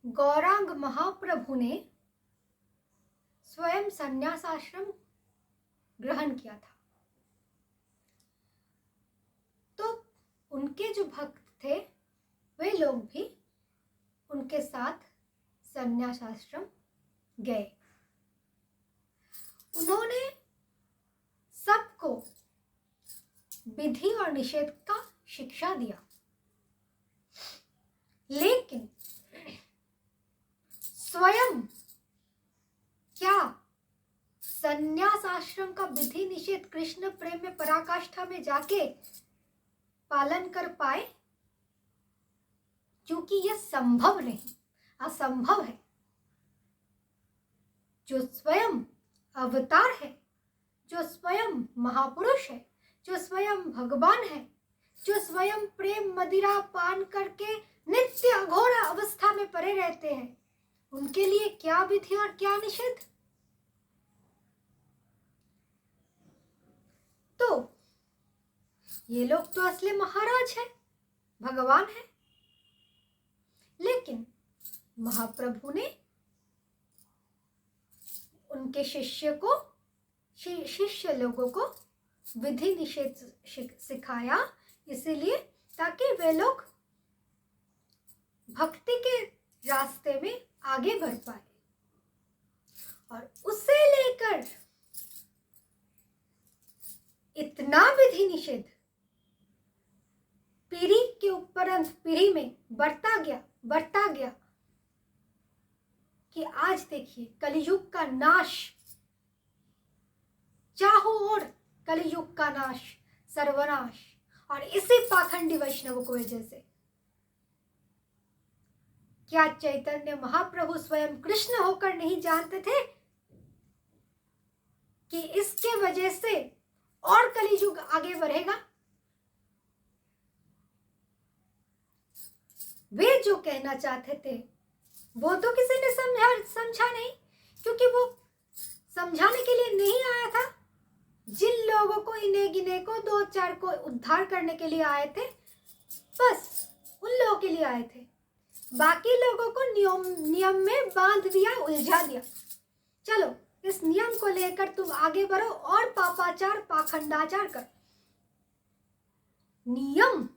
गौरांग महाप्रभु ने स्वयं संन्यास आश्रम ग्रहण किया था। तो उनके जो भक्त थे वे लोग भी उनके साथ संन्यास आश्रम गए। उन्होंने सबको विधि और निषेध का शिक्षा दिया, लेकिन स्वयं क्या संन्यास आश्रम का विधि निषेध कृष्ण प्रेम में पराकाष्ठा में जाके पालन कर पाए? क्योंकि यह संभव नहीं, असंभव है। जो स्वयं अवतार है, जो स्वयं महापुरुष है, जो स्वयं भगवान है, जो स्वयं प्रेम मदिरा पान करके नित्य अघोर अवस्था में पड़े रहते हैं, उनके लिए क्या विधि और क्या निषेध? तो ये लोग तो असली महाराज है, भगवान है, लेकिन महाप्रभु ने उनके शिष्य लोगों को विधि निषेध सिखाया, इसीलिए ताकि वे लोग भक्ति के रास्ते में आगे बढ़ पाए। और उसे लेकर इतना विधि निषेध पीढ़ी के उपरांत पीढ़ी में बढ़ता गया कि आज देखिए कलियुग का नाश, चाहो और कलियुग का नाश, सर्वनाश, और इसी पाखंडी वैष्णव को वजह से। क्या चैतन्य महाप्रभु स्वयं कृष्ण होकर नहीं जानते थे कि इसके वजह से और कलियुग आगे बढ़ेगा? वे जो कहना चाहते थे वो तो किसी ने समझा नहीं, क्योंकि वो समझाने के लिए नहीं आया था। जिन लोगों को इन्हें गिने को दो चार को उद्धार करने के लिए आए थे, बस उन लोगों के लिए आए थे। बाकी लोगों को नियम में बांध दिया, उलझा दिया। चलो इस नियम को लेकर तुम आगे बढ़ो और पापाचार पाखंडाचार कर। नियम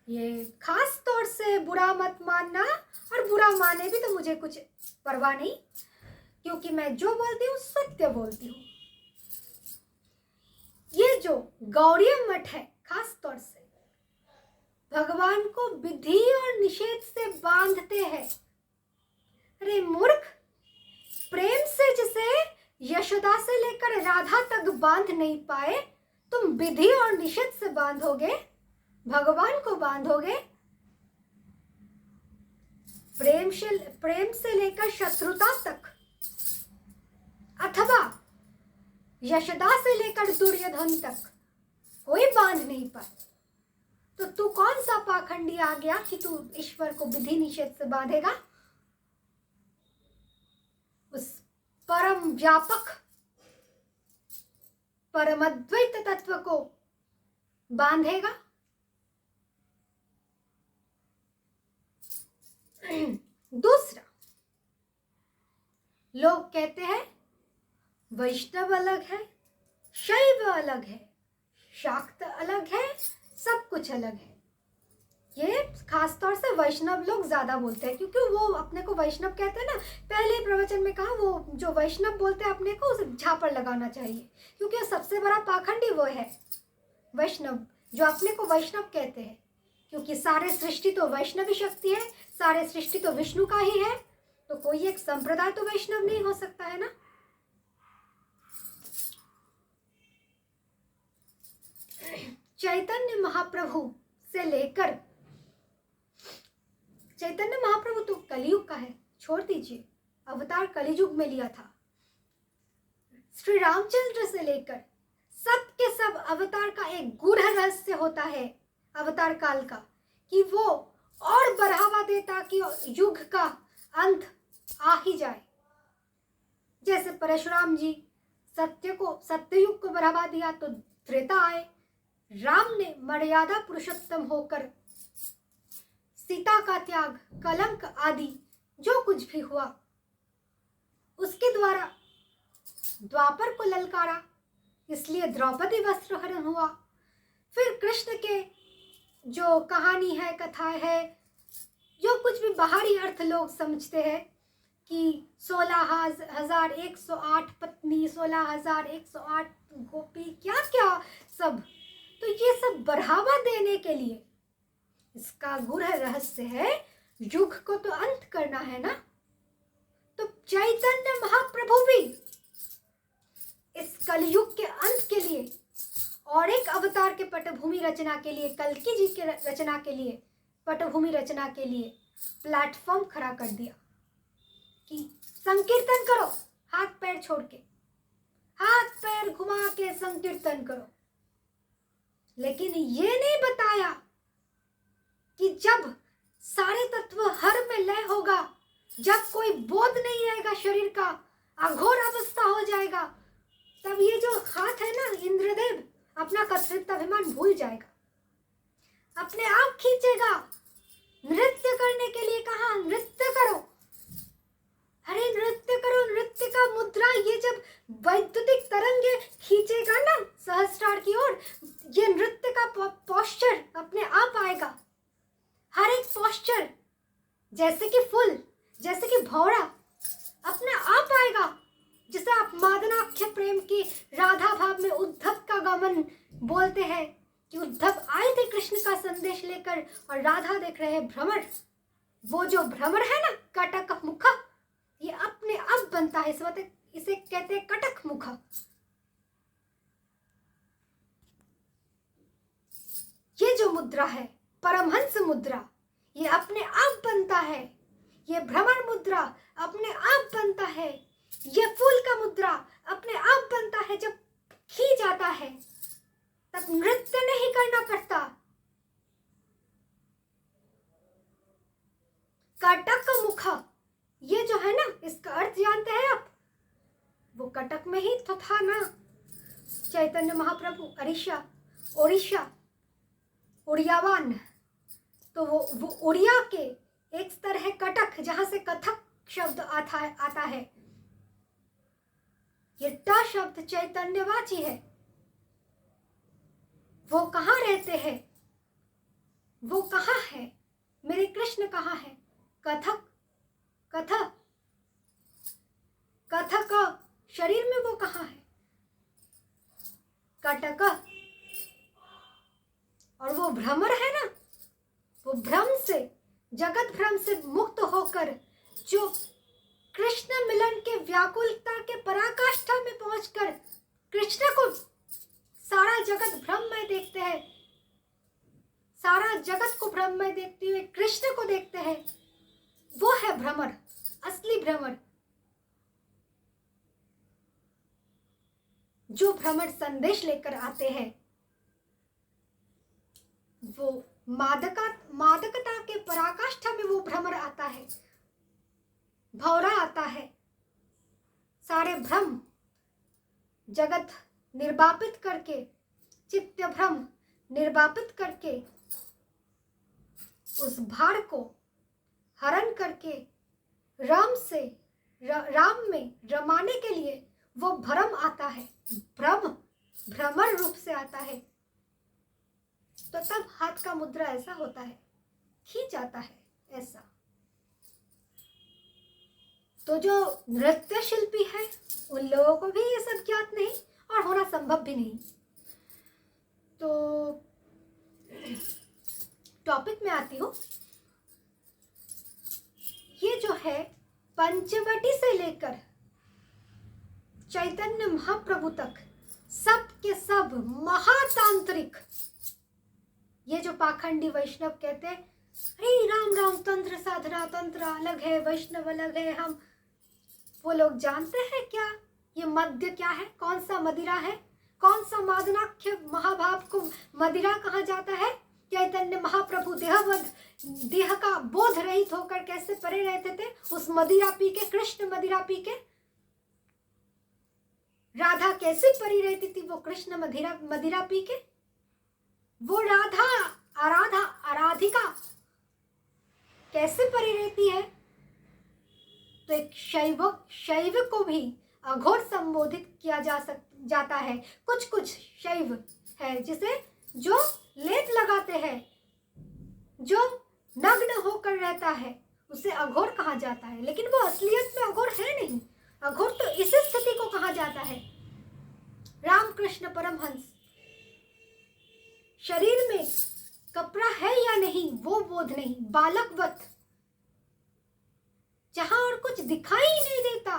ये खास तौर से बुरा मत मानना, और बुरा माने भी तो मुझे कुछ परवाह नहीं, क्योंकि मैं जो बोलती हूँ सत्य बोलती हूँ। ये जो गौड़ीय मठ है खास तौर से भगवान को विधि और निषेध से बांधते हैं। अरे मूर्ख, प्रेम से जिसे यशोदा से लेकर राधा तक बांध नहीं पाए, तुम विधि और निषेध से बांधोगे, भगवान को बांधोगे। प्रेम से लेकर शत्रुता तक, अथवा यशोदा से लेकर दुर्योधन तक कोई बांध नहीं पाए, तो तू कौन सा पाखंडी आ गया कि तू ईश्वर को विधि निषेध से बांधेगा? उस परम व्यापक परमद्वैत तत्व को बांधेगा? दूसरा, लोग कहते हैं वैष्णव अलग है, शैव अलग है, शाक्त अलग है, सब कुछ अलग है। ये खास तौर से वैष्णव लोग ज्यादा बोलते हैं, क्योंकि वो अपने को वैष्णव कहते हैं ना। पहले प्रवचन में कहा, वो जो वैष्णव बोलते हैं अपने को, उसे झापड़ लगाना चाहिए, क्योंकि सबसे बड़ा पाखंडी वो है वैष्णव, जो अपने को वैष्णव कहते हैं। क्योंकि सारे सृष्टि तो वैष्णवी शक्ति है, सारे सृष्टि तो विष्णु का ही है, तो कोई एक संप्रदाय तो वैष्णव नहीं हो सकता है ना। चैतन्य महाप्रभु से लेकर, चैतन्य महाप्रभु तो कलियुग का है, छोड़ दीजिए, अवतार कलियुग में लिया था। श्री रामचंद्र से लेकर सब के सब अवतार का एक गूढ़ रहस्य होता है अवतार काल का, कि वो और बढ़ावा देता कि युग का अंत आ ही जाए। जैसे परशुराम जी सत्ययुग को बढ़ावा दिया तो त्रेता आए। राम ने मर्यादा पुरुषोत्तम होकर सीता का त्याग कलंक आदि जो कुछ भी हुआ उसके द्वारा द्वापर को ललकारा, इसलिए द्रौपदी वस्त्र हरण हुआ। फिर कृष्ण के जो कहानी है, कथा है, जो कुछ भी बाहरी अर्थ लोग समझते हैं कि 16,108 पत्नी, 16,108 गोपी, क्या क्या सब, तो ये सब बढ़ावा देने के लिए, इसका गूढ़ रहस्य है युग को तो अंत करना है ना। तो चैतन्य महाप्रभु भी इस कलयुग के अंत के लिए और एक अवतार के पटभूमि रचना के लिए, कल्कि जी के रचना के लिए, पटभूमि रचना के लिए प्लेटफॉर्म खड़ा कर दिया कि संकीर्तन करो, हाथ पैर छोड़ के, हाथ पैर घुमा के संकीर्तन करो। लेकिन ये नहीं बताया कि जब सारे तत्व हर में लय होगा, जब कोई बोध नहीं रहेगा, शरीर का अघोर अवस्था हो जाएगा, तब ये जो हाथ है ना, इंद्रदेव अपना कर्तृत्वाभिमान भूल जाएगा, अपने आप खींचेगा। नृत्य करने के लिए कहा, नृत्य करो, अरे नृत्य करो, नृत्य का मुद्रा, ये जब वैद्युतिक तरंगे खींचेगा ना सहस्त्रार की ओर, ये नृत्य का पोस्चर अपने आप आएगा। हर एक पोस्चर, जैसे कि फूल, जैसे कि भौरा, अपने आप आएगा। जिसे आप मादनाख्य प्रेम की राधा भाव में उद्धव का गमन बोलते हैं कि उद्धव आए थे कृष्ण का संदेश लेकर और राधा देख रहे हैं भ्रमर। वो जो भ्रमर है ना, कटक मुख, ये अपने आप बनता है, इसे कहते हैं कटक मुख। ये जो मुद्रा है परमहंस मुद्रा, ये अपने आप बनता है। ये भ्रमर मुद्रा अपने आप बनता है। ये फूल का मुद्रा अपने आप बनता है। जब खींच जाता है तब नृत्य नहीं करना पड़ता। कटक मुख, ये जो है ना, इसका अर्थ जानते हैं आप? वो कटक में ही तो था ना चैतन्य महाप्रभु, ओडिशा, उड़ियावान। तो वो उड़िया के एक स्तर है कटक, जहां से कथक शब्द आता है। ये ट शब्द चैतन्यवाची है। वो कहाँ रहते हैं? वो कहाँ है? मेरे कृष्ण कहाँ है? कथक शरीर में वो कहाँ है? कटक। और वो भ्रमर है ना, वो भ्रम से, जगत भ्रम से मुक्त होकर जो कृष्ण मिलन के व्याकुलता के पराकाष्ठा में पहुंचकर कृष्ण को सारा जगत भ्रम में देखते हैं, सारा जगत को भ्रम में देखते हुए कृष्ण को देखते हैं, वो है भ्रमर, असली भ्रमर। जो भ्रमर संदेश लेकर आते हैं, वो मादकता के पराकाष्ठा में वो भ्रमर आता है, भौरा आता है। सारे भ्रम जगत निर्वापित करके, चित्त भ्रम निर्वापित करके, उस भार को हरण करके राम में रमाने के लिए वो भ्रम आता है, भ्रमर रूप से आता है। तो तब हाथ का मुद्रा ऐसा होता है, खींच आता है ऐसा। तो जो नृत्य शिल्पी है उन लोगों को भी ये सब ज्ञात नहीं और होना संभव भी नहीं। तो टॉपिक में आती हूँ। ये जो है पंचवटी से लेकर चैतन्य महाप्रभु तक सब के सब महातांत्रिक, ये जो पाखंडी वैष्णव कहते हैं अरे राम तंत्र साधना तंत्र अलग है, वैष्णव अलग है, हम वो लोग जानते हैं क्या ये मद्य क्या है? कौन सा मदिरा है? कौन सा मादनाख्य महाभाव को मदिरा कहा जाता है? चैतन्य महाप्रभु देह का बोध रहित होकर कैसे परे रहते थे उस मदिरा पी के, कृष्ण मदिरा पी के। राधा कैसे परी रहती थी वो कृष्ण मदिरा पी के। वो राधा आराधिका कैसे परी रहती है? तो एक शैव को भी अघोर संबोधित किया जाता है। कुछ कुछ शैव है जिसे जो लेप लगाते हैं, जो नग्न होकर रहता है, उसे अघोर कहा जाता है, लेकिन वो असलियत में अघोर है नहीं। अघोर तो इस स्थिति को कहा जाता है। रामकृष्ण परमहंस, शरीर में कपड़ा है या नहीं वो बोध नहीं, बालकवत, जहां और कुछ दिखाई ही नहीं देता,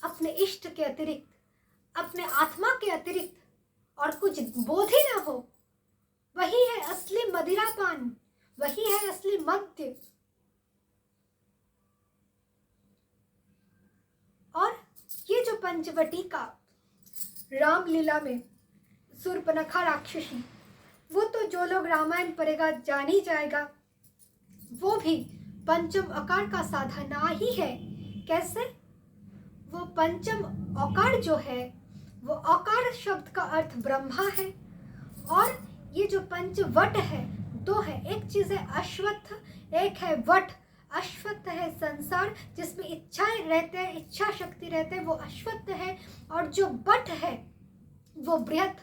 अपने इष्ट के अतिरिक्त, अपने आत्मा के अतिरिक्त और कुछ बोध ही ना हो, वही है असली मदिरापान, वही है असली मद्य। और ये जो पंचवटी का रामलीला में शूर्पणखा राक्षसी, वो तो जो लोग रामायण पढ़ेगा जान ही जाएगा, वो भी पंचम आकार का साधना ही है। कैसे? वो पंचम आकार जो है, वो आकार शब्द का अर्थ ब्रह्मा है, और ये जो पंचवट है दो है। एक चीज है अश्वत्थ, एक है वट। अश्वत्थ है संसार जिसमें इच्छाएं रहते हैं, इच्छा शक्ति रहते हैं, वो अश्वत्थ है। और जो वट है वो बृहत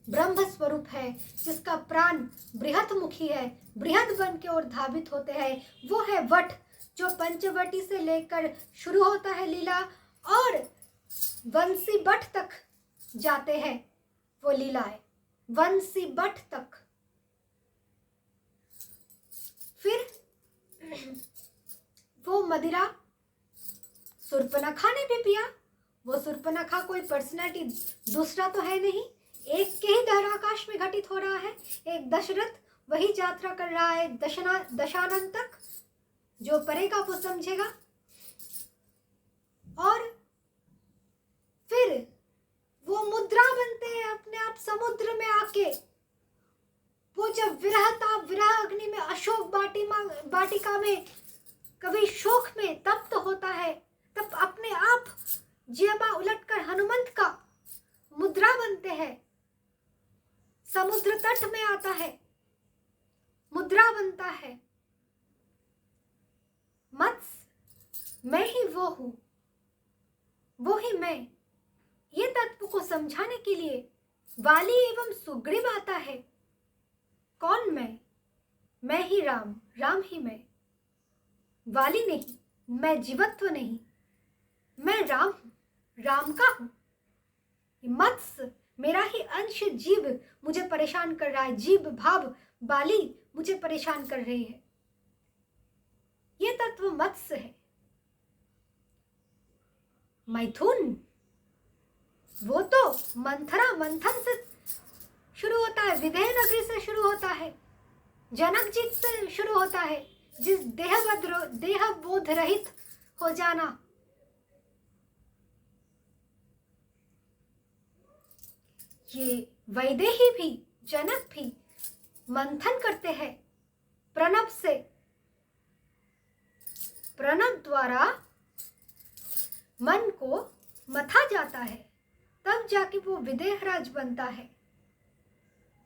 ब्रह्म स्वरूप है, जिसका प्राण बृहत मुखी है, बृहत बन के और धावित होते हैं, वो है वट। जो पंचवटी से लेकर शुरू होता है लीला और वंशी बट तक जाते हैं वो लीलाएं, वंशी बट तक। फिर वो मदिरा शूर्पणखा ने भी पिया। वो शूर्पणखा कोई पर्सनैलिटी दूसरा तो है नहीं, एक के ही धराकाश में घटित हो रहा है। एक दशरथ वही यात्रा कर रहा है दशानन तक, जो पढ़ेगा वो समझेगा। और फिर वो मुद्रा बनते हैं अपने आप समुद्र में आके। वो जब विरह अग्नि में, अशोक वाटिका में, कभी शोक में तप्त होता है, तब अपने आप जिह्वा उलटकर हनुमंत का मुद्रा बनते हैं, समुद्र तट में आता है, मुद्रा बनता है। मत्स्य मैं ही वो हूं, वो ही मैं। ये तत्व को समझाने के लिए वाली एवं सुग्रीव आता है। कौन मैं ही राम, राम ही मैं। वाली नहीं, मैं जीवत्व नहीं, मैं राम हूं, राम का हूं। मत्स्य मेरा ही अंश जीव मुझे परेशान कर रहा है, जीव भाव बाली मुझे परेशान कर रही है। ये तत्व मत्स्य है। मैथुन वो तो मंथन से शुरू होता है, विदेह नगरी से शुरू होता है, जनक जी से शुरू होता है, जिस देह बोध रहित हो जाना। ये वैदेही भी, जनक भी मंथन करते हैं प्रणव से। प्रणव द्वारा मन को मथा जाता है, तब जाके वो विदेहराज बनता है,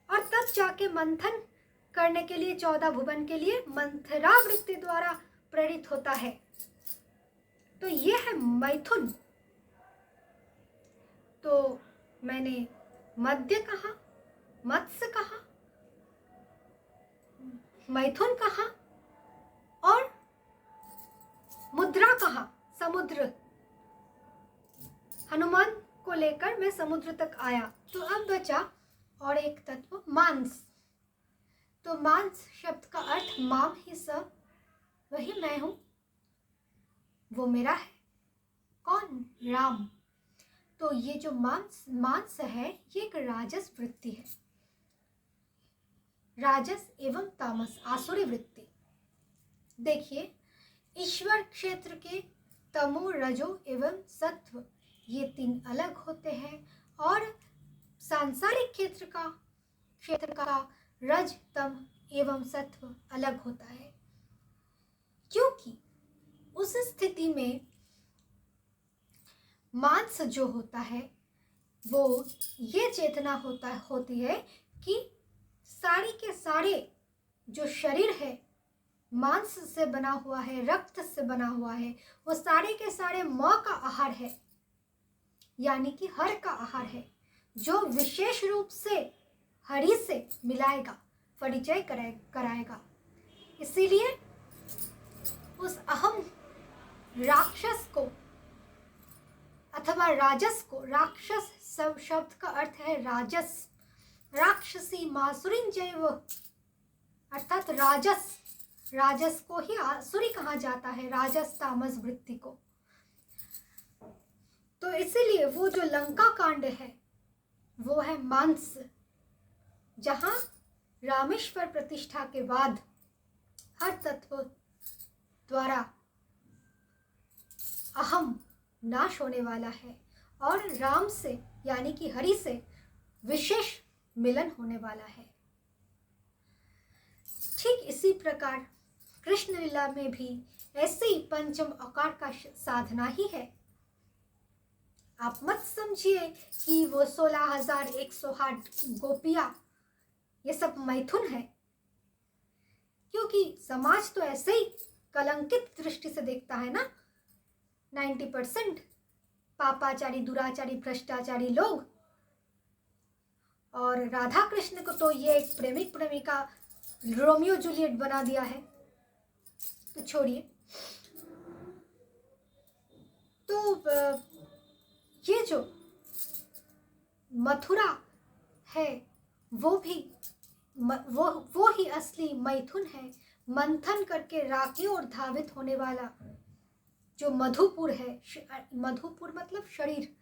और तब जाके मंथन करने के लिए 14 भुवन के लिए मंथरावृत्ति द्वारा प्रेरित होता है। तो ये है मैथुन। तो मैंने मध्य कहा, मत्स्य कहा, मैथुन कहा और मुद्रा कहा, समुद्र। हनुमान को लेकर मैं समुद्र तक आया। तो अब बचा और एक तत्व मांस। तो मांस शब्द का अर्थ माम ही स, वही मैं हूं, वो मेरा है। कौन? राम। तो ये जो मांस है, ये एक राजस वृत्ति है, राजस एवं तामस, आसुरी वृत्ति। देखिए, ईश्वर क्षेत्र के तमो, रजो एवं सत्व, ये 3 अलग होते हैं, और सांसारिक क्षेत्र का रज, तम एवं सत्व अलग होता है। क्योंकि उस स्थिति में मांस जो होता है वो ये चेतना होती है कि सारे के सारे जो शरीर है मांस से बना हुआ है, रक्त से बना हुआ है, वो सारे के सारे म का आहार है, यानी कि हर का आहार है, जो विशेष रूप से हरि से मिलाएगा, परिचय कराएगा। इसीलिए उस अहम राक्षस को अथवा राजस को, राक्षस सब शब्द का अर्थ है राजस, राक्षसी मासुरीन जैव, अर्थात राजस, राजस को ही आसुरी कहा जाता है, राजस तामस वृत्ति को। तो इसीलिए वो जो लंका कांड है वो है मांस, जहां रामेश्वर प्रतिष्ठा के बाद हर तत्व द्वारा अहम नाश होने वाला है और राम से यानी कि हरि से विशेष मिलन होने वाला है। ठीक इसी प्रकार कृष्ण लीला में भी ऐसे ही पंचम अकार का साधना ही है। आप मत समझिए कि वो 16,108 गोपियां ये सब मैथुन है, क्योंकि समाज तो ऐसे ही कलंकित दृष्टि से देखता है ना। 90% पापाचारी, दुराचारी, भ्रष्टाचारी लोग, और राधा कृष्ण को तो ये एक प्रेमिक प्रेमिका रोमियो जूलियट बना दिया है, तो छोड़िए। तो ये जो मथुरा है वो भी वो ही असली मैथुन है, मंथन करके राके और धावित होने वाला जो मधुपुर है। मधुपुर मतलब शरीर,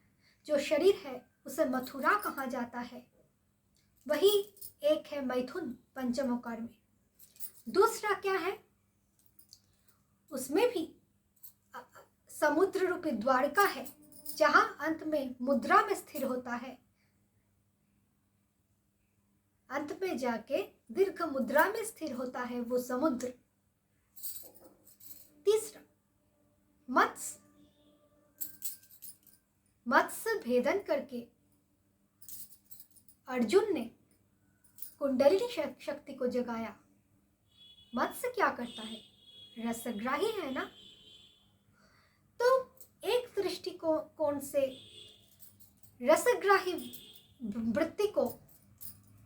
जो शरीर है उसे मथुरा कहा जाता है, वही एक है मैथुन पंचमोकार में। दूसरा क्या है, उसमें भी समुद्र रूपी द्वारका है, जहां अंत में मुद्रा में स्थिर होता है, अंत में जाके दीर्घ मुद्रा में स्थिर होता है वो समुद्र। तीसरा मत्स्य भेदन करके अर्जुन ने कुंडलिनी शक्ति को जगाया। मत्स्य क्या करता है, रसग्राही है ना। तो एक दृष्टिकोण से रसग्राही वृत्ति को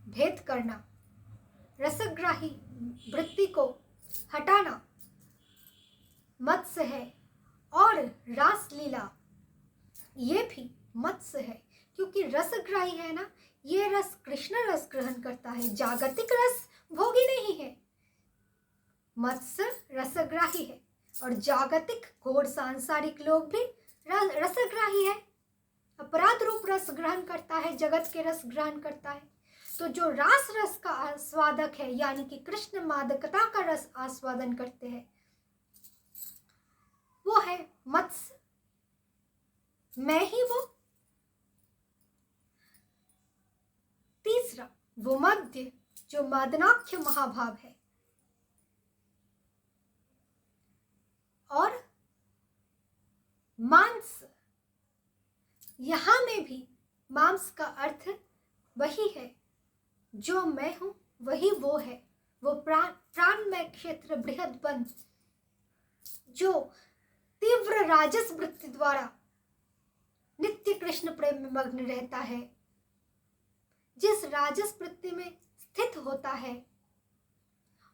भेद करना, रसग्राही वृत्ति को हटाना मत्स्य है, और रासलीला ये भी मत्स्य है, क्योंकि रसग्राही है ना, ये रस कृष्ण रस ग्रहण करता है, जागतिक रस भोगी नहीं है। मत्स्य रसग्राही है और जागतिक घोर सांसारिक लोग भी रसग्राही है, अपराध रूप रस ग्रहण करता है, जगत के रस ग्रहण करता है। तो जो रस का आस्वादक है, यानी कि कृष्ण मादकता का रस आस्वादन करते हैं, वो है मत्स्य, मैं ही वो। तीसरा वो मध्य, जो मदनाख्य महाभाव है। और मांस, यहां में भी मांस का अर्थ वही है, जो मैं हूं वही वो है, वो प्राणमय क्षेत्र बृहद बन, जो तीव्र राजस वृत्ति द्वारा नित्य कृष्ण प्रेम में मग्न रहता है, जिस राजस वृत्ति में स्थित होता है,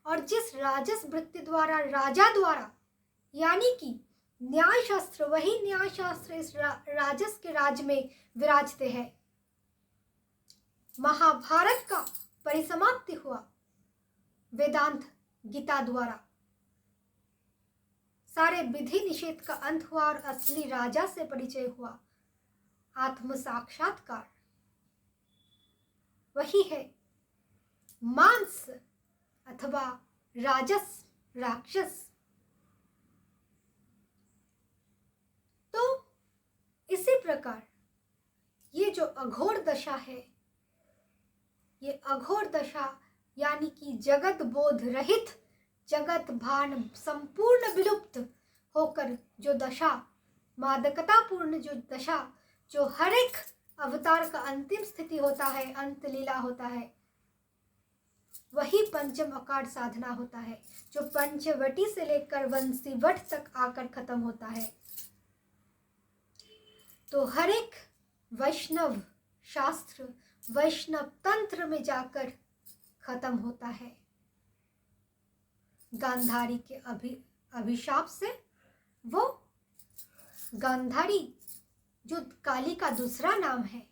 और जिस राजस वृत्ति द्वारा राजा द्वारा, यानी कि न्याय शास्त्र, वही न्याय शास्त्र इस राजस के राज में विराजते हैं। महाभारत का परिसमाप्ति हुआ वेदांत गीता द्वारा, सारे विधि निषेध का अंत हुआ और असली राजा से परिचय हुआ, आत्म साक्षात्कार। वही है मांस अथवा राजस, राक्षस। तो इसी प्रकार ये जो अघोर दशा है, ये अघोर दशा यानी कि जगत बोध रहित, जगत भान संपूर्ण विलुप्त होकर जो दशा, मादकतापूर्ण जो दशा, जो हर एक अवतार का अंतिम स्थिति होता है, अंत लीला होता है, वही पंचम अकार साधना होता है, जो पंचवटी से लेकर वंशीवट तक आकर खत्म होता है। तो हर एक वैष्णव शास्त्र, वैष्णव तंत्र में जाकर खत्म होता है। गांधारी के अभिशाप से वो गांधारी जो काली का दूसरा नाम है,